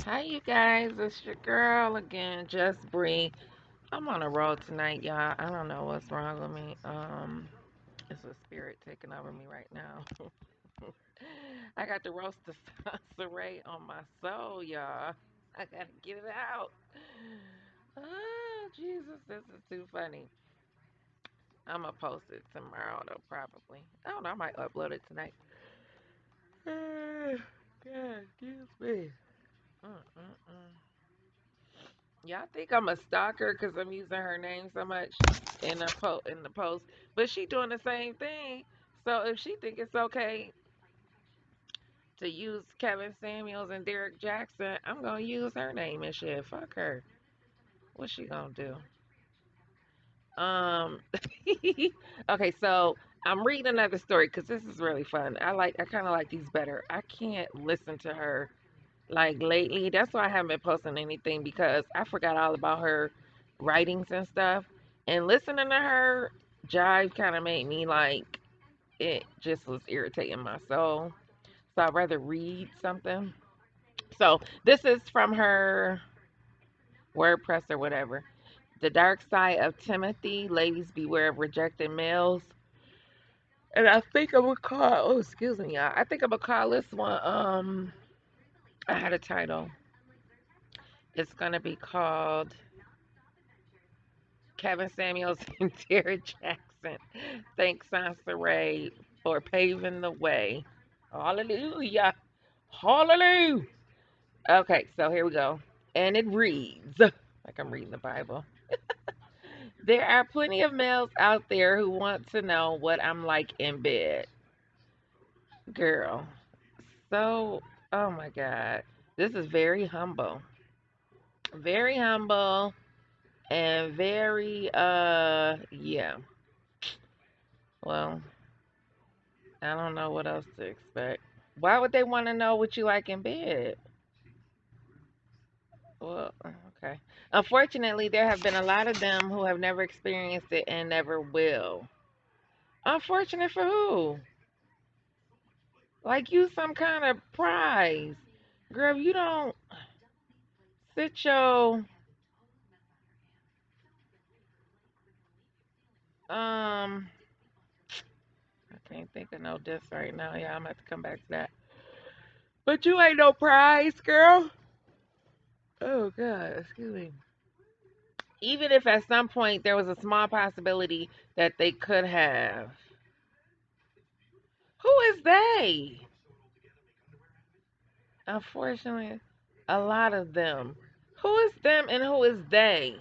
Hi, you guys. It's your girl again, Just Bree. I'm on a roll tonight, y'all. I don't know what's wrong with me. It's a spirit taking over me right now. I got the roast of Soncerae on my soul, y'all. I gotta get it out. Oh, Jesus, this is too funny. I'm gonna post it tomorrow, though, probably. I don't know. I might upload it tonight. God, excuse me. Mm-mm-mm. Y'all think I'm a stalker because I'm using her name so much in the post, but she doing the same thing. So if she think it's okay to use Kevin Samuels and Derrick Jaxn, I'm gonna use her name and shit. Fuck her. What's she gonna do? Um. Okay, so I'm reading another story because this is really fun. I kind of like these better. I can't listen to her like lately. That's why I haven't been posting anything because I forgot all about her writings and stuff. And listening to her jive kind of made me like it just was irritating my soul. So I'd rather read something. So this is from her WordPress or whatever. The Dark Side of Timothy, Ladies Beware of Rejected Males. And I think I'm gonna call oh excuse me, y'all. I think I'm gonna call this one I had a title. It's gonna be called Kevin Samuels and Derrick Jaxn. Thanks, Soncerae, for paving the way. Hallelujah. Hallelujah. Okay, so here we go. And it reads like I'm reading the Bible. There are plenty of males out there who want to know what I'm like in bed. Girl. So, oh my God. This is very humble. Very humble and very, yeah. Well, I don't know what else to expect. Why would they want to know what you like in bed? Well, okay. Unfortunately, there have been a lot of them who have never experienced it and never will. Unfortunate for who? Like you some kind of prize. Girl, you don't sit your um I can't think of no diss right now. Yeah, I'm gonna have to come back to that. But you ain't no prize, girl. Oh God, excuse me. Even if at some point there was a small possibility that they could have. Who is they? Unfortunately, a lot of them. Who is them and who is they?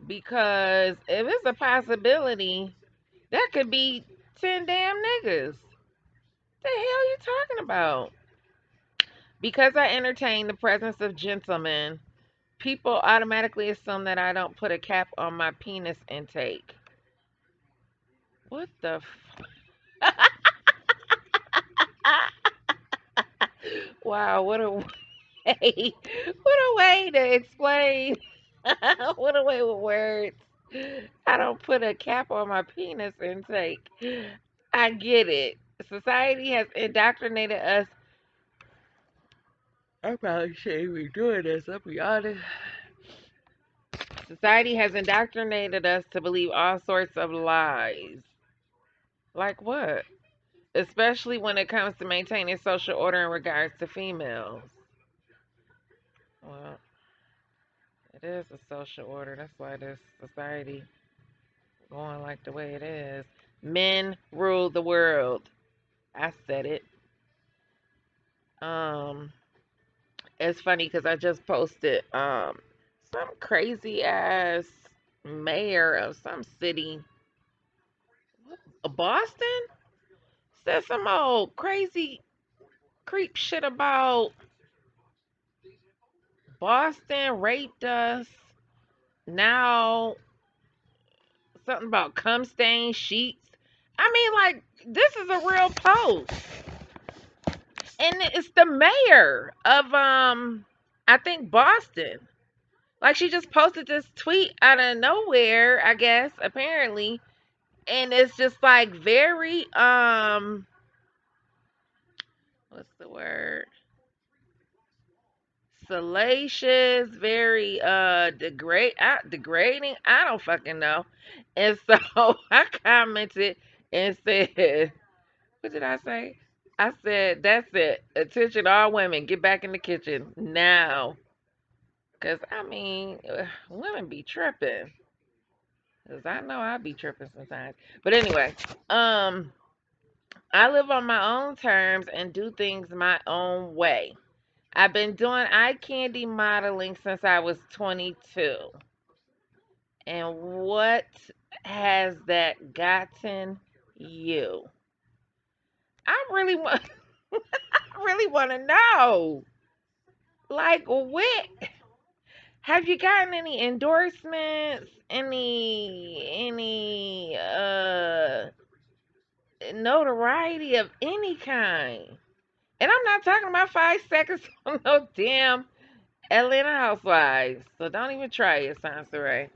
Because if it's a possibility, that could be 10 damn niggas. The hell you talking about? Because I entertain the presence of gentlemen, people automatically assume that I don't put a cap on my penis intake. What the Wow, what a way. What a way to explain. What a way with words. I don't put a cap on my penis intake. I get it. Society has indoctrinated us. I probably shouldn't be doing this, I'll be honest. Society has indoctrinated us to believe all sorts of lies. Like what? Especially when it comes to maintaining social order in regards to females. Well, it is a social order. That's why this society going like the way it is. Men rule the world. I said it. Um, it's funny because I just posted some crazy ass mayor of some city, Boston, said some old crazy creep shit about Boston raped us. Now something about cum stain sheets. I mean, like this is a real post, and it's the mayor of I think Boston. Like she just posted this tweet out of nowhere, I guess, apparently, and it's just like very what's the word? salacious, very degrading. I don't fucking know. And so I commented and said, what did I say? I said, that's it. Attention, all women, get back in the kitchen now. Cause I mean, women be tripping. Cause I know I be tripping sometimes. But anyway, um, I live on my own terms and do things my own way. I've been doing eye candy modeling since I was 22. And what has that gotten you? I really want I really want to know. Like what have you gotten any endorsements? Any notoriety of any kind? And I'm not talking about 5 seconds on no damn Atlanta Housewives. So don't even try it, Soncerae.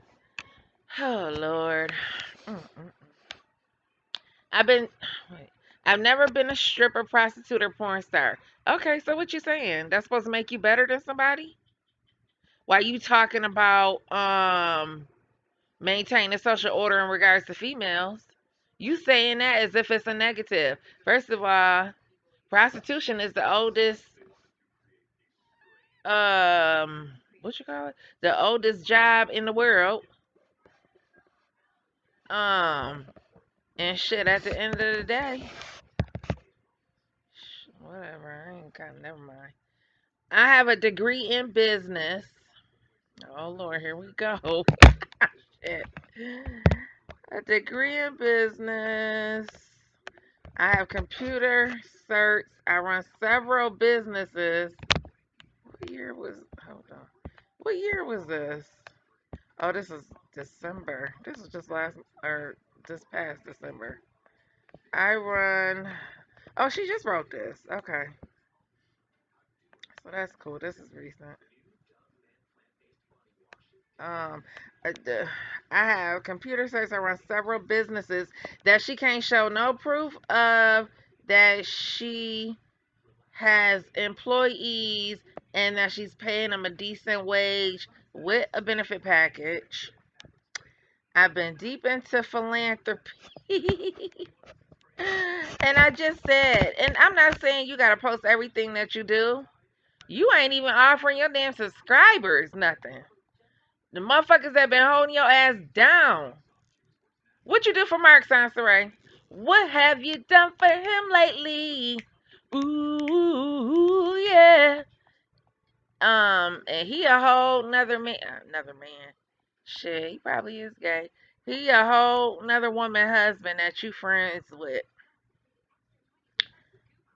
Oh Lord. Mm-mm. I've been wait. I've never been a stripper, prostitute, or porn star. Okay, so what you saying? That's supposed to make you better than somebody? Why you talking about maintaining social order in regards to females? You saying that as if it's a negative. First of all, prostitution is the oldest what you call it? The oldest job in the world. Um and shit at the end of the day. Whatever, I ain't kind of never mind. I have a degree in business. Oh Lord, here we go. Shit. A degree in business. I have computer certs. I run several businesses. What year was hold on. What year was this? Oh, this is December. This was just last or this past December. I run oh, she just wrote this. Okay. So that's cool. This is recent. Um, I have computer certs. I run several businesses that she can't show no proof of that she has employees and that she's paying them a decent wage with a benefit package. I've been deep into philanthropy. And I just said, and I'm not saying you got to post everything that you do. You ain't even offering your damn subscribers nothing. The motherfuckers that been holding your ass down. What you do for Mark Soncerae? What have you done for him lately? Ooh, yeah. And he a whole another man. Shit, he probably is gay. He a whole another woman husband that you friends with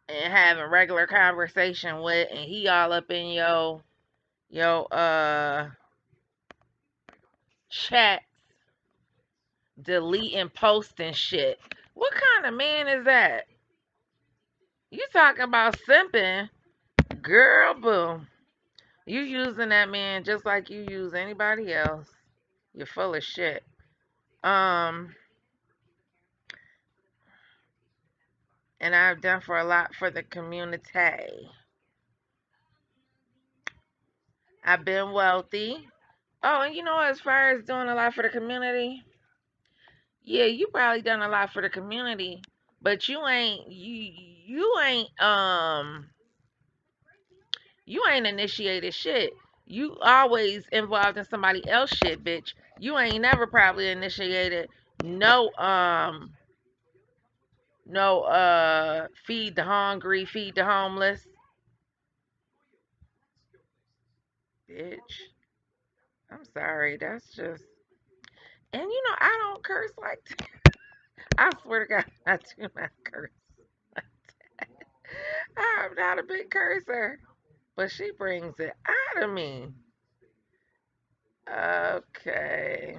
and having regular conversation with, and he all up in your chat, deleting, posting shit. What kind of man is that? You talking about simping, girl? Boo. You using that man just like you use anybody else. You're full of shit. Um, and I've done for a lot for the community. I've been wealthy. Oh, and you know, as far as doing a lot for the community, yeah, you probably done a lot for the community, but you ain't initiated shit. You always involved in somebody else shit, bitch. You ain't never probably initiated no feed the hungry, feed the homeless, bitch. I'm sorry. That's just and you know I don't curse like that. I swear to God, I do not curse. I'm not a big cursor, but she brings it out of me. Okay.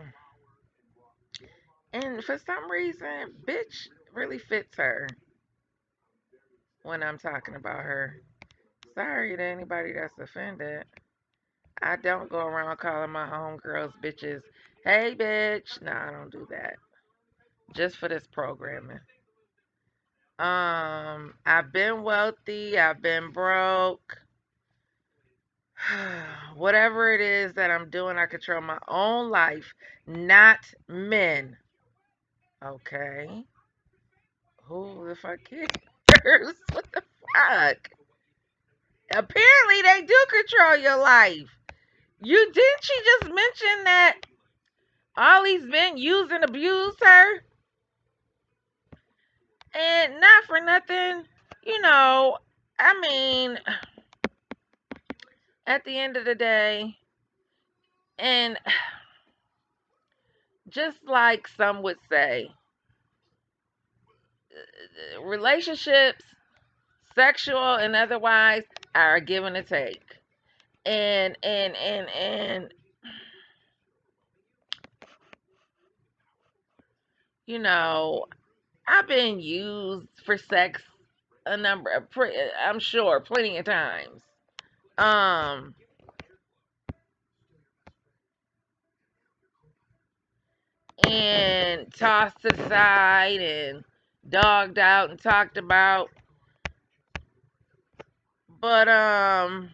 And for some reason, bitch really fits her when I'm talking about her. Sorry to anybody that's offended. I don't go around calling my homegirls bitches. Hey, bitch. No, I don't do that. Just for this programming. I've been wealthy. I've been broke. Whatever it is that I'm doing, I control my own life, not men. Okay. Who the fuck cares? What the fuck? Apparently, they do control your life. You didn't she just mention that all these men use and abuse her? And not for nothing, you know, I mean, at the end of the day, and just like some would say, relationships, sexual and otherwise, are a give and a take. And you know, I've been used for sex a number of I'm sure plenty of times. Um and tossed aside and dogged out and talked about. But I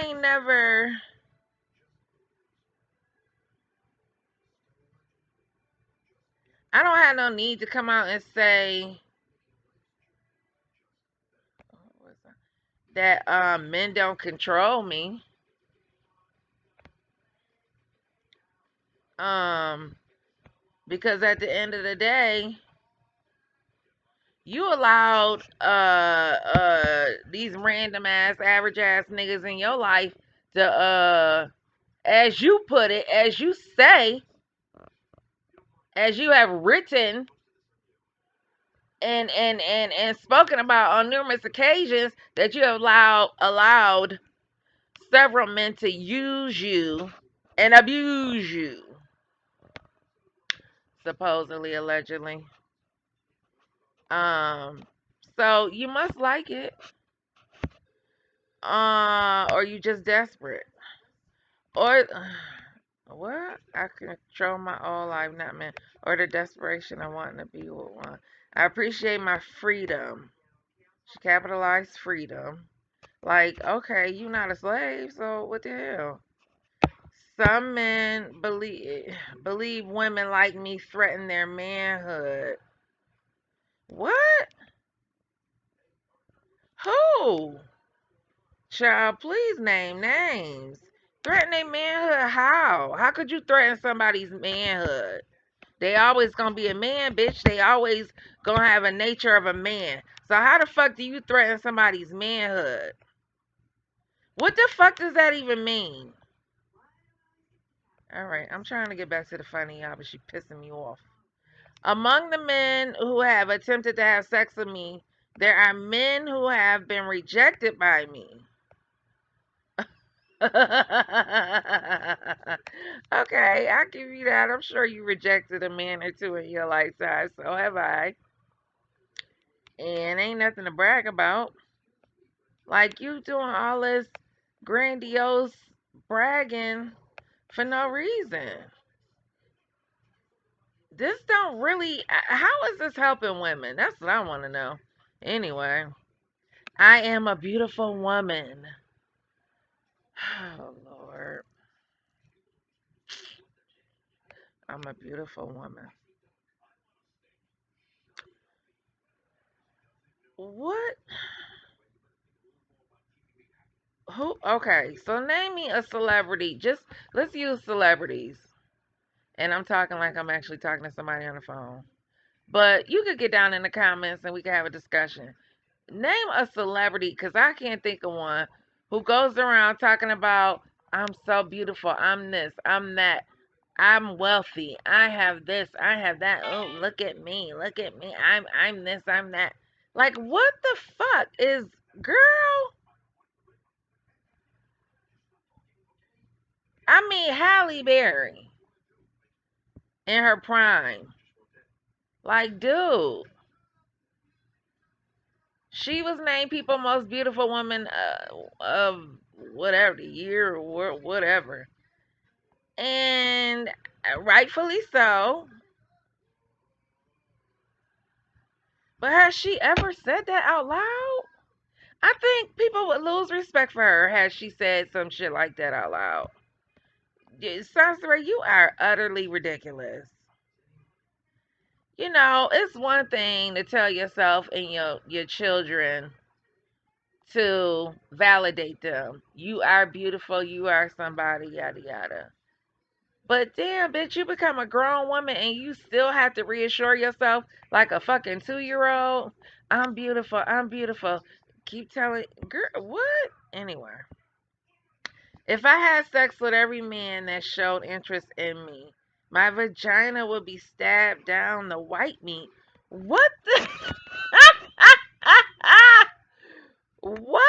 ain't never I don't have no need to come out and say that men don't control me. Um because at the end of the day, you allowed these random ass average ass niggas in your life to as you put it, as you say, as you have written and spoken about on numerous occasions, that you have allowed several men to use you and abuse you, supposedly, allegedly. Um, so you must like it, or you just desperate, or what? I control my own life, not men, or the desperation of wanting to be with one. I appreciate my freedom. She capitalized freedom. Like, okay, you not a slave, so what the hell? Some men believe women like me threaten their manhood. What? Who? Child, please name names. Threaten their manhood how? How could you threaten somebody's manhood? They always gonna be a man, bitch. They always gonna have a nature of a man. So how the fuck do you threaten somebody's manhood? What the fuck does that even mean? All right, I'm trying to get back to the funny, y'all, but she pissing me off. Among the men who have attempted to have sex with me, there are men who have been rejected by me. Okay, I'll give you that. I'm sure you rejected a man or two in your lifetime. So have I. And ain't nothing to brag about. Like you doing all this grandiose bragging for no reason. This don't really. How is this helping women? That's what I want to know. Anyway, I am a beautiful woman. Oh Lord, I'm a beautiful woman. What? Who? Okay, so name me a celebrity. Just let's use celebrities. And I'm talking like I'm actually talking to somebody on the phone. But you could get down in the comments and we can have a discussion. Name a celebrity, because I can't think of one, who goes around talking about, I'm so beautiful, I'm this, I'm that, I'm wealthy, I have this, I have that. Oh, look at me, I'm this, I'm that. Like, what the fuck is, girl? I mean, Halle Berry in her prime. Like, dude, she was named People Most Beautiful Woman of whatever the year or whatever, and rightfully so. But has she ever said that out loud? I think people would lose respect for her had she said some shit like that out loud. Soncerae, you are utterly ridiculous. You know, it's one thing to tell yourself and your children to validate them. You are beautiful, you are somebody, yada yada. But damn, bitch, you become a grown woman and you still have to reassure yourself like a fucking 2-year-old. I'm beautiful, I'm beautiful. Keep telling girl what? Anyway. If I had sex with every man that showed interest in me, my vagina would be stabbed down the white meat. What the what?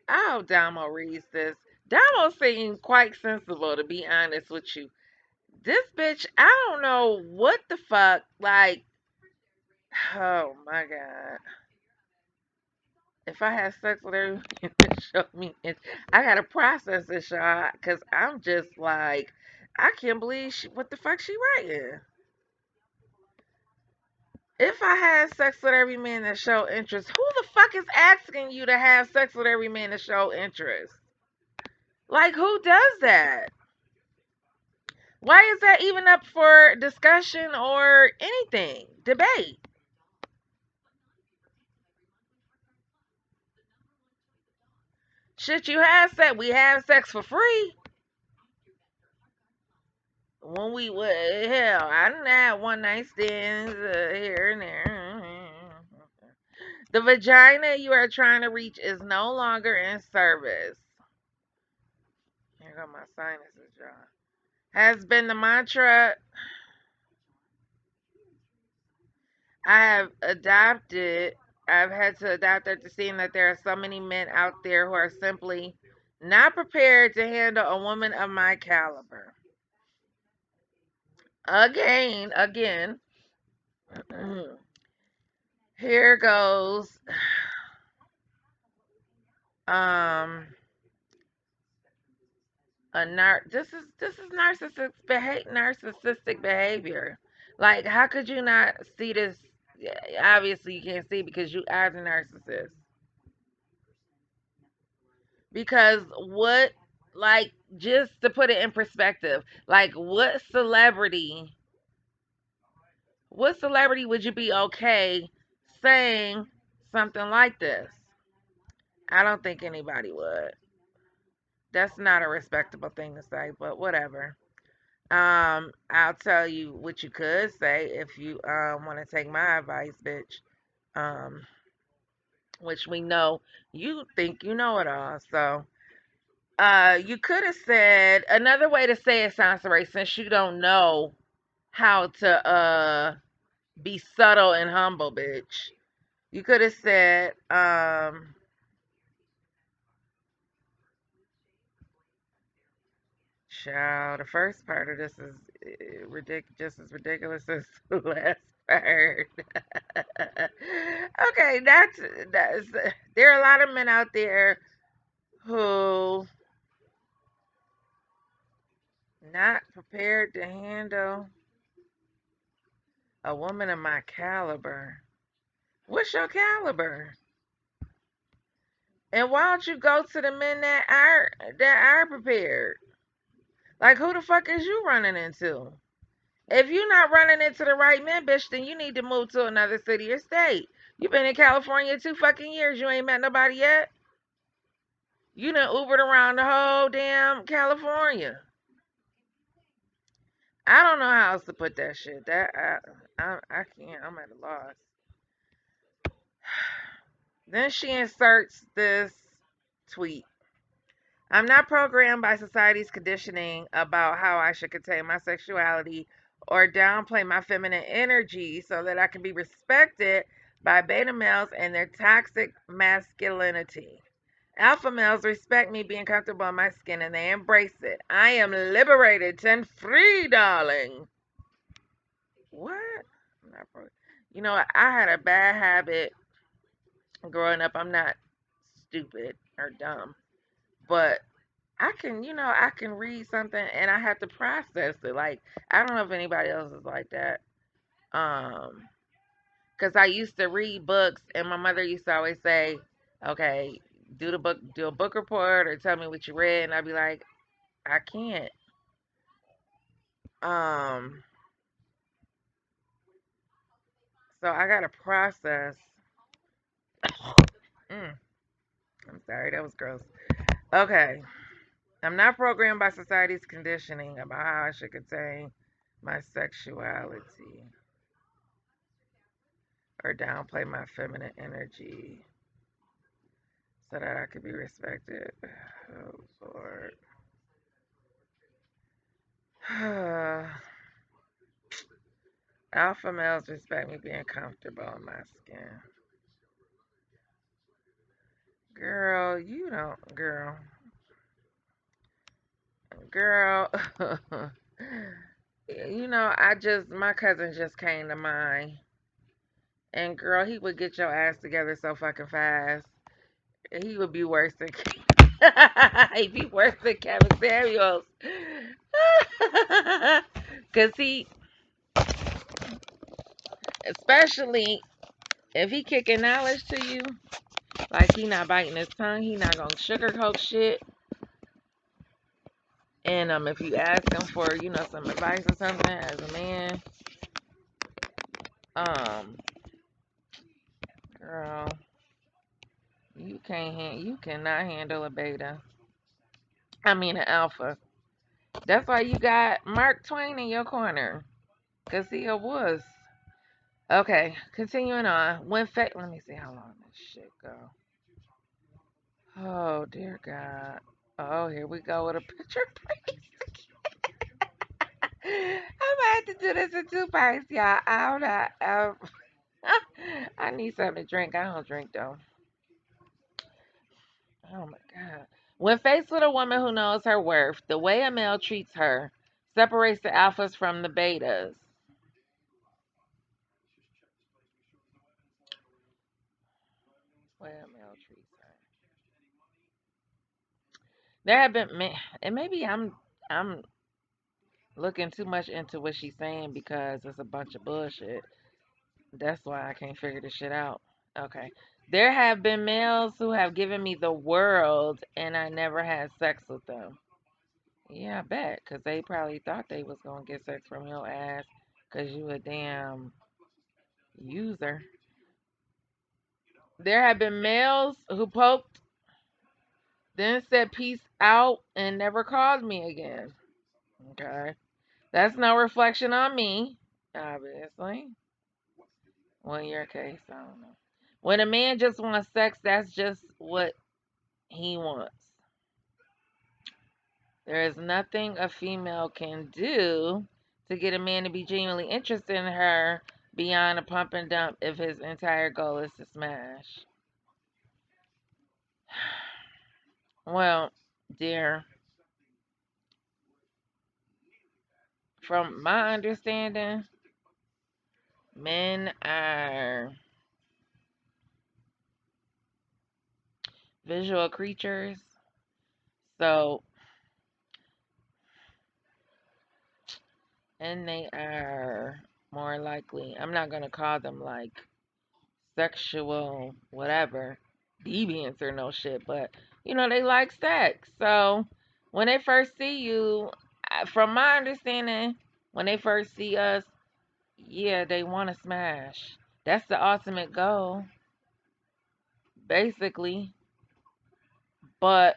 Oh, Damo reads this. Damo seemed quite sensible, to be honest with you. This bitch, I don't know what the fuck. Like, oh my god. If I had sex with her, it showed me. I gotta process this, y'all, because I'm just like, I can't believe what the fuck she writing. If I had sex with every man that showed interest, who the fuck is asking you to have sex with every man that showed interest? Like, who does that? Why is that even up for discussion or anything? Debate. Shit, you have sex. We have sex for free. When we would, hell, I done had one night stands here and there. The vagina you are trying to reach is no longer in service. Here go my sinuses, y'all. Has been the mantra I have adopted. I've had to adopt after seeing that there are so many men out there who are simply not prepared to handle a woman of my caliber. Again, here goes. Um, this is narcissistic behavior. Like, how could you not see this? Yeah, obviously, you can't see because you are the narcissist. Because what, like, just to put it in perspective, like, what celebrity would you be okay saying something like this? I don't think anybody would. That's not a respectable thing to say, but whatever. I'll tell you what you could say if you want to take my advice, bitch. Um, which we know you think you know it all. So, you could have said another way to say it, Soncerae, since you don't know how to be subtle and humble, bitch. You could have said, child, the first part of this is just as ridiculous as the last part. Okay, that's. There are a lot of men out there who not prepared to handle a woman of my caliber. What's your caliber? And why don't you go to the men that are prepared? Like, who the fuck is you running into? If you're not running into the right men, bitch, then you need to move to another city or state. You've been in California 2 fucking years. You ain't met nobody yet. You done Ubered around the whole damn California. I don't know how else to put that shit. I can't. I'm at a loss. Then she inserts this tweet. I'm not programmed by society's conditioning about how I should contain my sexuality or downplay my feminine energy so that I can be respected by beta males and their toxic masculinity. Alpha males respect me being comfortable in my skin and they embrace it. I am liberated and free, darling. What? You know, I had a bad habit growing up. I'm not stupid or dumb, but I can read something and I have to process it. Like, I don't know if anybody else is like that. Um, Because I used to read books, and my mother used to always say, "Okay, do a book report, or tell me what you read," and I'd be like, "I can't." Um, so I gotta process. Mm, I'm sorry, that was gross. Okay, I'm not programmed by society's conditioning about how I should contain my sexuality or downplay my feminine energy so that I could be respected. Oh Lord. Alpha males respect me being comfortable in my skin. Girl, you don't, girl. My cousin just came to mind. And girl, he would get your ass together so fucking fast. He would be worse than, he'd be worse than Kevin Samuels. Cause he, especially if he kicking knowledge to you, like he not biting his tongue, he not gonna sugarcoat shit. And if you ask him for, some advice or something as a man, um, girl, you cannot handle a beta. I mean an alpha. That's why you got Mark Twain in your corner, cause he a wuss. Okay, continuing on. Let me see how long this shit go. Oh dear God. Oh, here we go with a picture priest. I might have to do this in two parts, y'all. I'm not. I need something to drink. I don't drink though. Oh my God. When faced with a woman who knows her worth, the way a male treats her separates the alphas from the betas. Way a male treats her. There have been men, and maybe I'm looking too much into what she's saying because it's a bunch of bullshit. That's why I can't figure this shit out. Okay. There have been males who have given me the world and I never had sex with them. Yeah, I bet. Because they probably thought they was going to get sex from your ass because you a damn user. There have been males who poked, then said peace out and never called me again. Okay. That's no reflection on me, obviously. Well, in your case, I don't know. When a man just wants sex, that's just what he wants. There is nothing a female can do to get a man to be genuinely interested in her beyond a pump and dump if his entire goal is to smash. Well, dear, from my understanding, men are visual creatures. So, and they are more likely, I'm not going to call them like sexual, whatever, deviants or no shit, but they like sex. So when they first see you, from my understanding, when they first see us, yeah, they want to smash. That's the ultimate goal, basically. But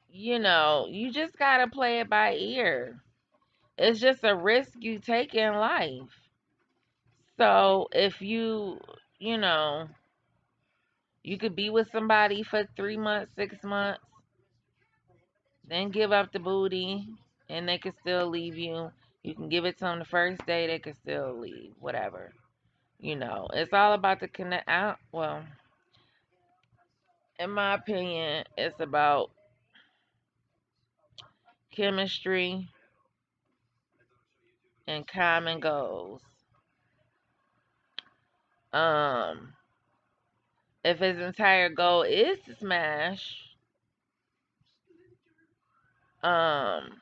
you just gotta play it by ear. It's just a risk you take in life. So if you know, you could be with somebody for 3 months, 6 months, then give up the booty, and they could still leave you. You can give it to them the first day, they could still leave. Whatever. It's all about the connect. Well, in my opinion, it's about chemistry and common goals. Um, if his entire goal is to smash, um,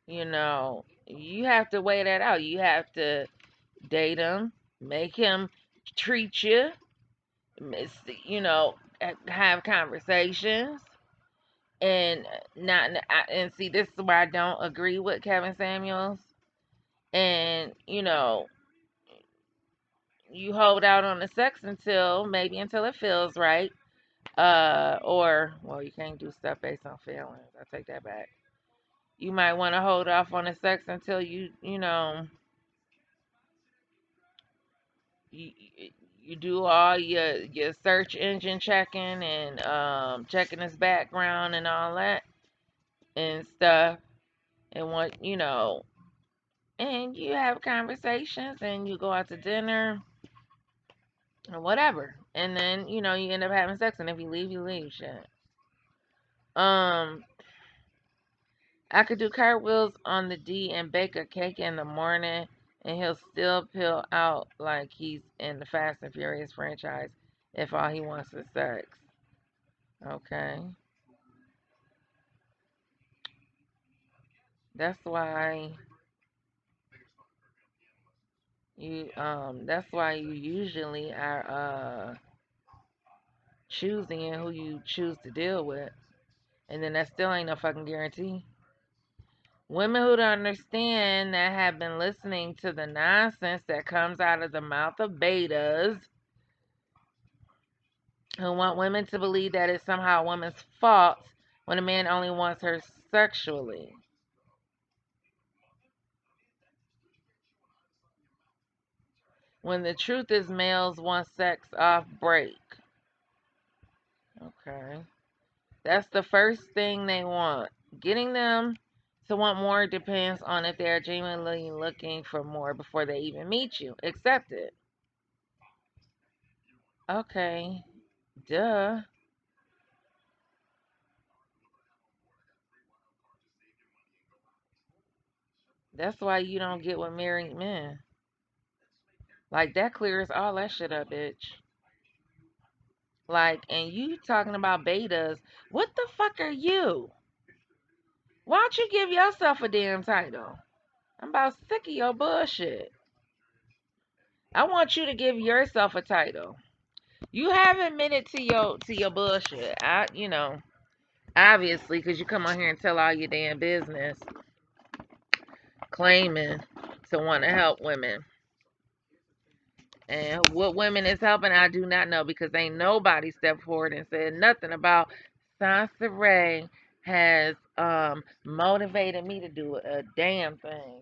You have to weigh that out. You have to date him, make him treat you, you know, have conversations, and not and see, this is where I don't agree with Kevin Samuels. And you hold out on the sex until it feels right. Or well, you can't do stuff based on feelings. I take that back. You might want to hold off on the sex until you you do all your search engine checking and checking his background and all that and stuff, and and you have conversations and you go out to dinner or whatever, and then you end up having sex, and if you leave shit. um I could do cartwheels on the D and bake a cake in the morning, and he'll still peel out like he's in the Fast and Furious franchise if all he wants is sex. Okay. That's why you usually are choosing who you choose to deal with. And then that still ain't no fucking guarantee. Women who don't understand that have been listening to the nonsense that comes out of the mouth of betas who want women to believe that it's somehow a woman's fault when a man only wants her sexually. When the truth is males want sex off break. Okay. That's the first thing they want. Getting them to want more depends on if they're genuinely looking for more before they even meet you. Accept it. Okay. Duh. That's why you don't get with married men. Like, that clears all that shit up, bitch. Like, and you talking about betas. What the fuck are you? Why don't you give yourself a damn title? I'm about sick of your bullshit. I want you to give yourself a title. You have admitted to your bullshit. Obviously, because you come on here and tell all your damn business, claiming to want to help women. And what women is helping, I do not know, because ain't nobody stepped forward and said nothing about Soncerae has motivated me to do a damn thing.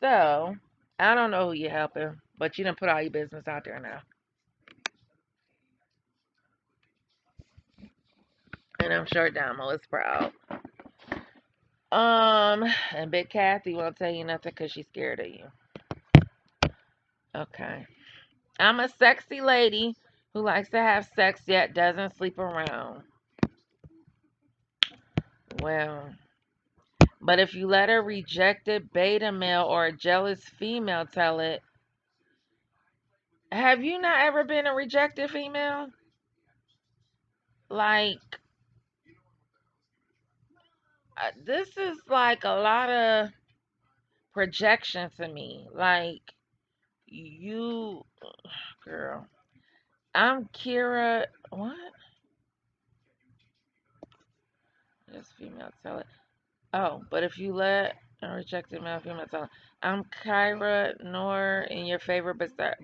So I don't know who you're helping, but you done put all your business out there now. And I'm sure Damo is proud. And Big Kathy won't tell you nothing because she's scared of you. Okay. I'm a sexy lady who likes to have sex yet doesn't sleep around. Well, but if you let a rejected beta male or a jealous female tell it, have you not ever been a rejected female? Like, this is like a lot of projection to me. Like, you, girl, I'm Kira. What? This female tell it. Oh, but if you let a rejected male female tell it, I'm Kyra Noor in your favorite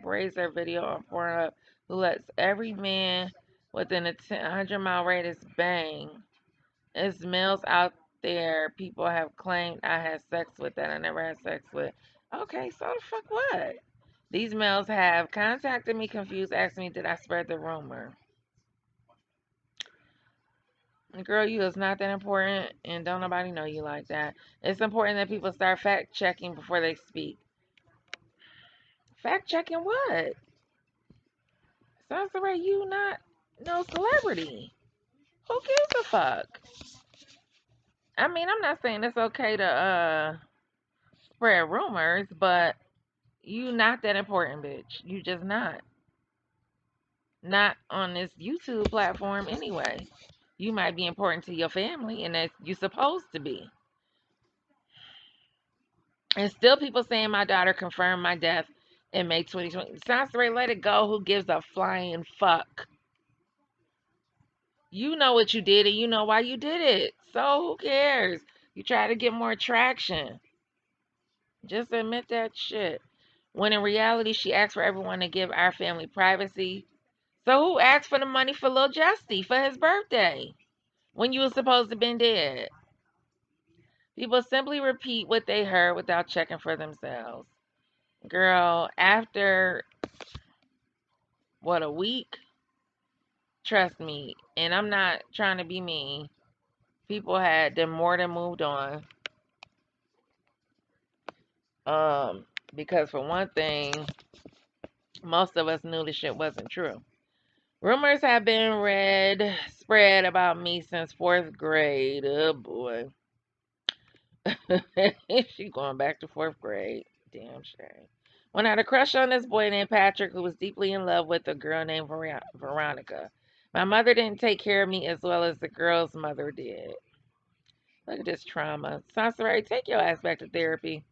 Brazer video on Pornhub who lets every man within a 100-mile radius bang. It's males out there people have claimed I had sex with that I never had sex with. Okay, so the fuck what? These males have contacted me confused, asking me did I spread the rumor. Girl, you is not that important, and don't nobody know you like that. It's important that people start fact checking before they speak. Fact checking what? Sounds like you not no celebrity. Who gives a fuck? I mean, I'm not saying it's okay to spread rumors, but you not that important, bitch. You just not. Not on this YouTube platform anyway. You might be important to your family, and that you're supposed to be. And still people saying my daughter confirmed my death in May 2020. Soncerae, let it go. Who gives a flying fuck? You know what you did and you know why you did it. So who cares? You try to get more traction. Just admit that shit. When in reality, she asked for everyone to give our family privacy. So who asked for the money for Lil Justy for his birthday when you were supposed to been dead? People simply repeat what they heard without checking for themselves. Girl, after what, a week? Trust me, and I'm not trying to be mean. People had them more than moved on. Because for one thing, most of us knew the shit wasn't true. Rumors have been spread about me since fourth grade. Oh boy. She going back to fourth grade. Damn shame. When I had a crush on this boy named Patrick who was deeply in love with a girl named Veronica. My mother didn't take care of me as well as the girl's mother did. Look at this trauma. Soncerae, take your ass back to therapy.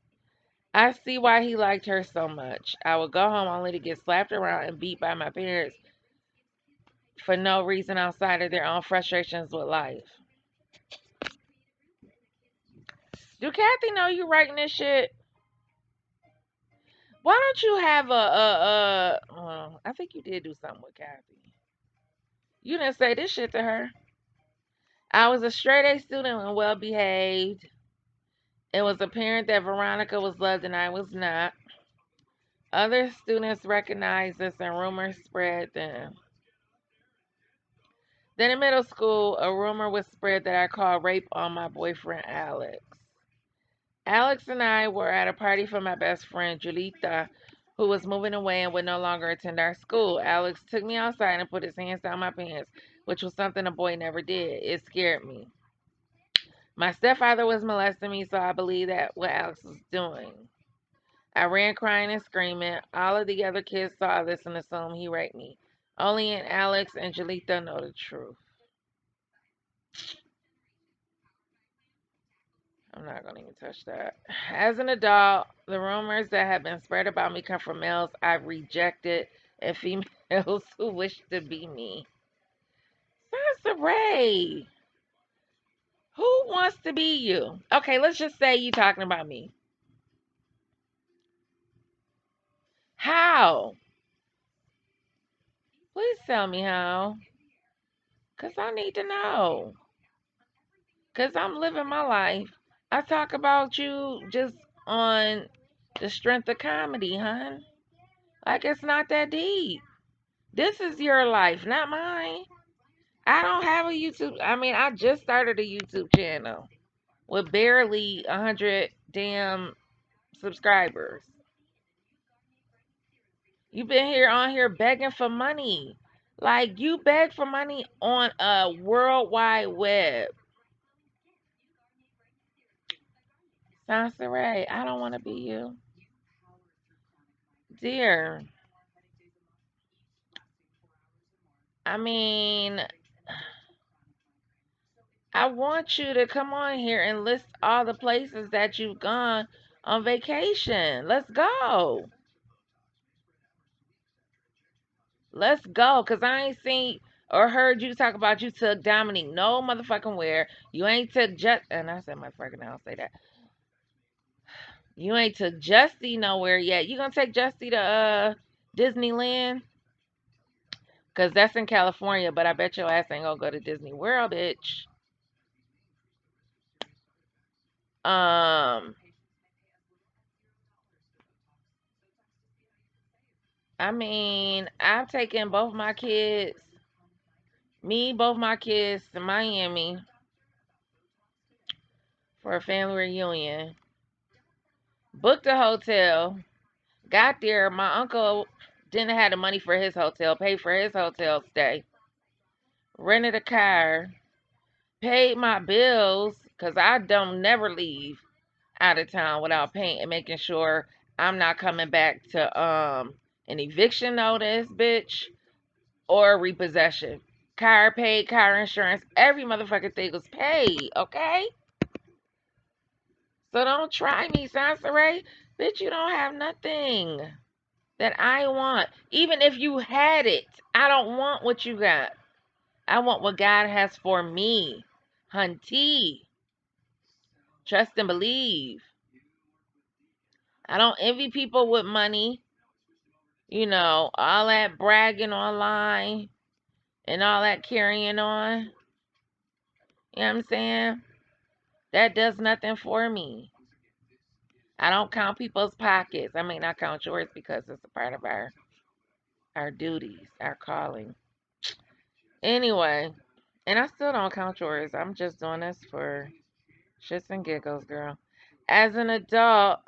I see why he liked her so much. I would go home only to get slapped around and beat by my parents for no reason outside of their own frustrations with life. Do Kathy know you writing this shit? Why don't you have well, I think you did do something with Kathy. You didn't say this shit to her. I was a straight A student and well behaved. It was apparent that Veronica was loved and I was not. Other students recognized this and rumors spread then. Then in middle school, a rumor was spread that I called rape on my boyfriend Alex. Alex and I were at a party for my best friend Julita, who was moving away and would no longer attend our school. Alex took me outside and put his hands down my pants, which was something a boy never did. It scared me. My stepfather was molesting me, so I believe that what Alex was doing. I ran crying and screaming. All of the other kids saw this and assumed he raped me. Only Alex and Julita know the truth. I'm not going to even touch that. As an adult, the rumors that have been spread about me come from males I've rejected and females who wish to be me. Soncerae, who wants to be you? Okay, let's just say you talking about me. How? Please tell me how. Because I need to know. Because I'm living my life. I talk about you just on the strength of comedy, hun. Like it's not that deep. This is your life, not mine. I don't have a YouTube. I mean, I just started a YouTube channel with barely 100 damn subscribers. You've been on here begging for money. Like you beg for money on a worldwide web. Soncerae, I don't want to be you. Dear, I mean, I want you to come on here and list all the places that you've gone on vacation. Let's go. Let's go. Cause I ain't seen or heard you talk about you took Dominique no motherfucking where. You ain't took just and I said motherfucking, I don't say that. You ain't took Justy nowhere yet. You gonna take Justy to Disneyland? Cause that's in California, but I bet your ass ain't gonna go to Disney World, bitch. Um, I mean, I've taken both my kids to Miami for a family reunion. Booked a hotel. Got there. My uncle didn't have the money for his hotel. Paid for his hotel stay. Rented a car. Paid my bills because I don't never leave out of town without paying and making sure I'm not coming back to an eviction notice, bitch, or repossession. Car paid, car insurance, every motherfucking thing was paid, okay? So don't try me, Soncerae. Bitch, you don't have nothing that I want. Even if you had it, I don't want what you got. I want what God has for me. Hunty. Trust and believe. I don't envy people with money. You know, all that bragging online and all that carrying on. You know what I'm saying? That does nothing for me. I don't count people's pockets. I may not count yours because it's a part of our duties, our calling. Anyway, and I still don't count yours. I'm just doing this for shits and giggles, girl. As an adult,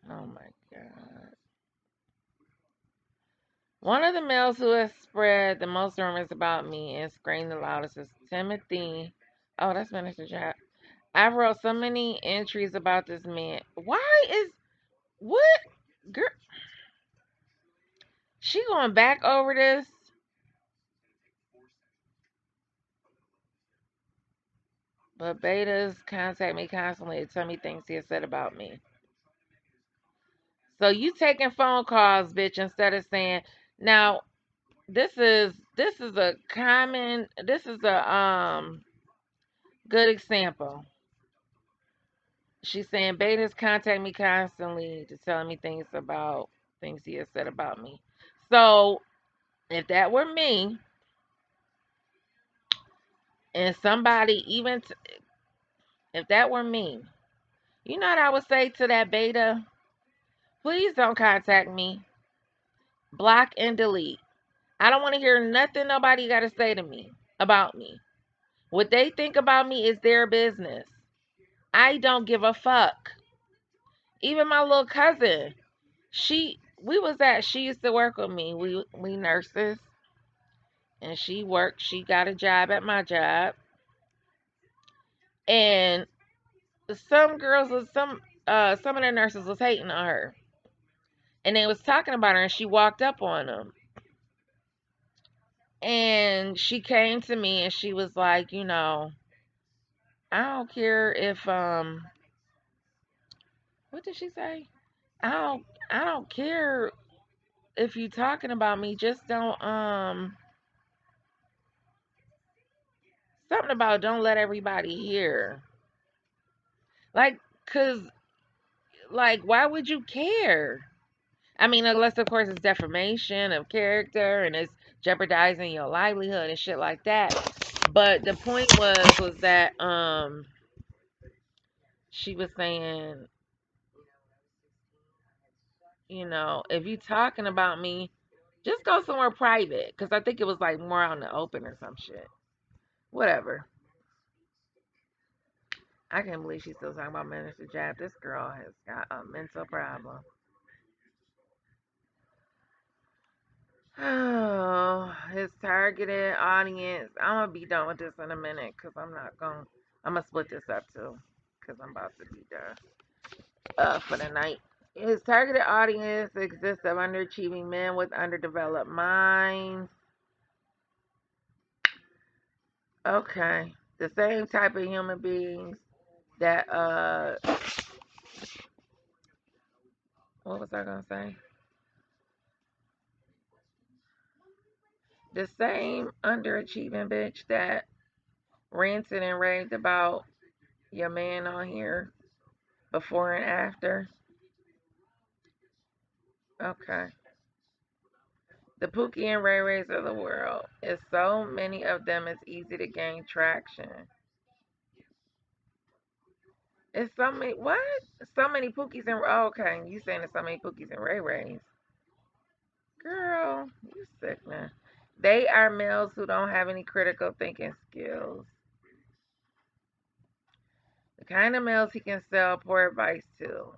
oh my God. One of the males who has spread the most rumors about me and screamed the loudest is Timothy. Oh, that's Minister Jack. I wrote so many entries about this man. Why is what girl? She going back over this? But betas contact me constantly to tell me things he has said about me. So you taking phone calls, bitch, instead of saying, now this is a common, this is a good example. She's saying betas contact me constantly to tell me things about things he has said about me. So if that were me and somebody if that were me, you know what I would say to that beta? Please don't contact me. Block and delete. I don't want to hear nothing nobody got to say to me about me. What they think about me is their business. I don't give a fuck. Even my little cousin, she used to work with me. We nurses, and she got a job at my job. And some of the nurses was hating on her. And they was talking about her, and she walked up on them. And she came to me and she was like, I don't care if what did she say? I don't care if you talking about me, just don't something about don't let everybody hear. Like, cause like why would you care? I mean, unless of course it's defamation of character and it's jeopardizing your livelihood and shit like that. But the point was that she was saying, if you talking about me, just go somewhere private. Cause I think it was like more out in the open or some shit. Whatever. I can't believe she's still talking about Minister Jab. This girl has got a mental problem. Oh, his targeted audience. I'm gonna be done with this in a minute because I'm gonna split this up too because I'm about to be done for the night. His targeted audience consists of underachieving men with underdeveloped minds. Okay, the same type of human beings that what was I gonna say? The same underachieving bitch that ranted and raved about your man on here before and after. Okay. The Pookie and Ray Rays of the world. It's so many of them, it's easy to gain traction. It's so many, what? So many Pookies and, oh, okay, you saying there's so many Pookies and Ray Rays. Girl, you sick, man. They are males who don't have any critical thinking skills. The kind of males he can sell poor advice to.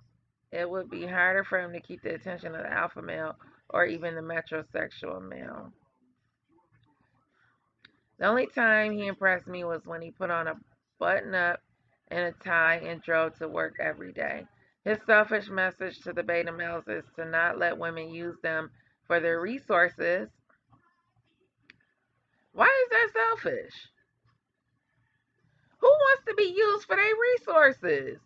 It would be harder for him to keep the attention of the alpha male or even the metrosexual male. The only time he impressed me was when he put on a button up and a tie and drove to work every day. His selfish message to the beta males is to not let women use them for their resources, Why is that selfish? Who wants to be used for their resources?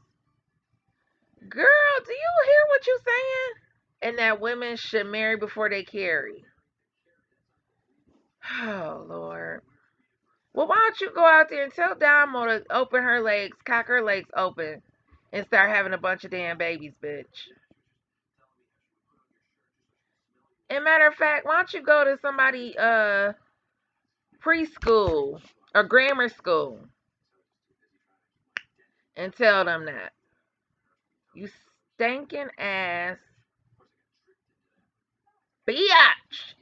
Girl, do you hear what you saying? And that women should marry before they carry. Oh, Lord. Well, why don't you go out there and tell Damo to open her legs, cock her legs open, and start having a bunch of damn babies, bitch. And matter of fact, why don't you go to somebody preschool or grammar school and tell them that. You stinking ass bitch.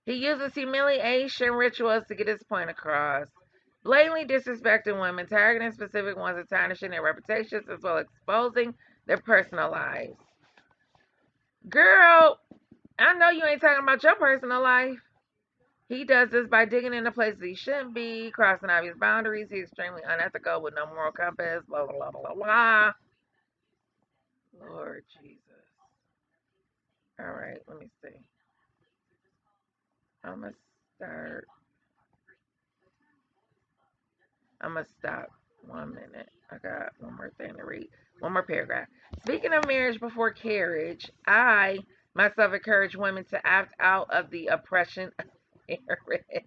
He uses humiliation rituals to get his point across. Blatantly disrespecting women, targeting specific ones, and tarnishing their reputations, as well as exposing their personal lives. Girl, I know you ain't talking about your personal life. He does this by digging into places he shouldn't be, crossing obvious boundaries. He's extremely unethical with no moral compass, blah, blah, blah, blah, blah. Lord Jesus. All right, let me see. I'm going to start. I'm going to stop 1 minute. I got one more thing to read. One more paragraph. Speaking of marriage before carriage, I myself encourage women to opt out of the oppression of marriage.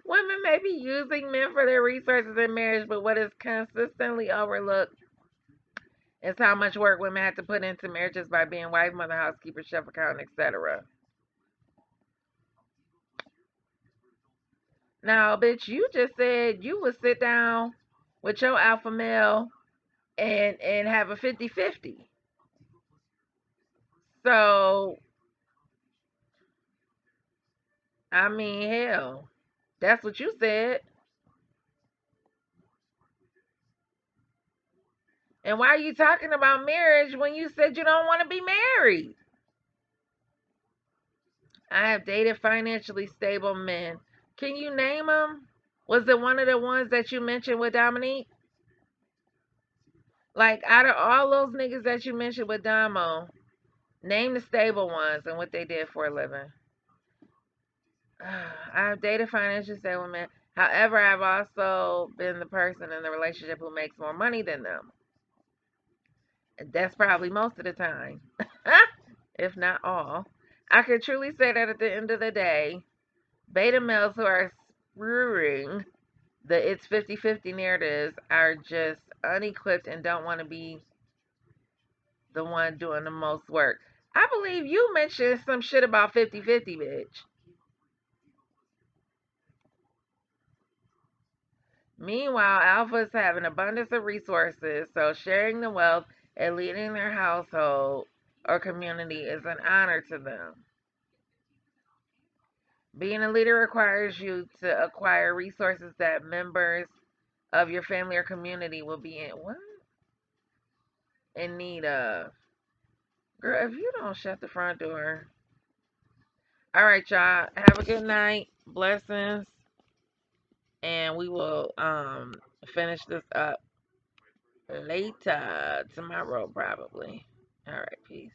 Women may be using men for their resources in marriage, but what is consistently overlooked is how much work women have to put into marriages by being wife, mother, housekeeper, chef, accountant, etc. Now, bitch, you just said you would sit down with your alpha male and have a 50-50. So, I mean, hell, that's what you said. And why are you talking about marriage when you said you don't want to be married? I have dated financially stable men. Can you name them? Was it one of the ones that you mentioned with Dominique? Like, out of all those niggas that you mentioned with Damo, name the stable ones and what they did for a living. I've dated financially stable men. However, I've also been the person in the relationship who makes more money than them. That's probably most of the time, if not all. I can truly say that at the end of the day, beta males who are spewing the it's 50-50 narratives are just unequipped and don't want to be the one doing the most work. I believe you mentioned some shit about 50-50, bitch. Meanwhile, alphas have an abundance of resources, so sharing the wealth and leading their household or community is an honor to them. Being a leader requires you to acquire resources that members of your family or community will be in need of. Girl, if you don't shut the front door. All right, y'all. Have a good night. Blessings. And we will finish this up later tomorrow probably. All right, peace.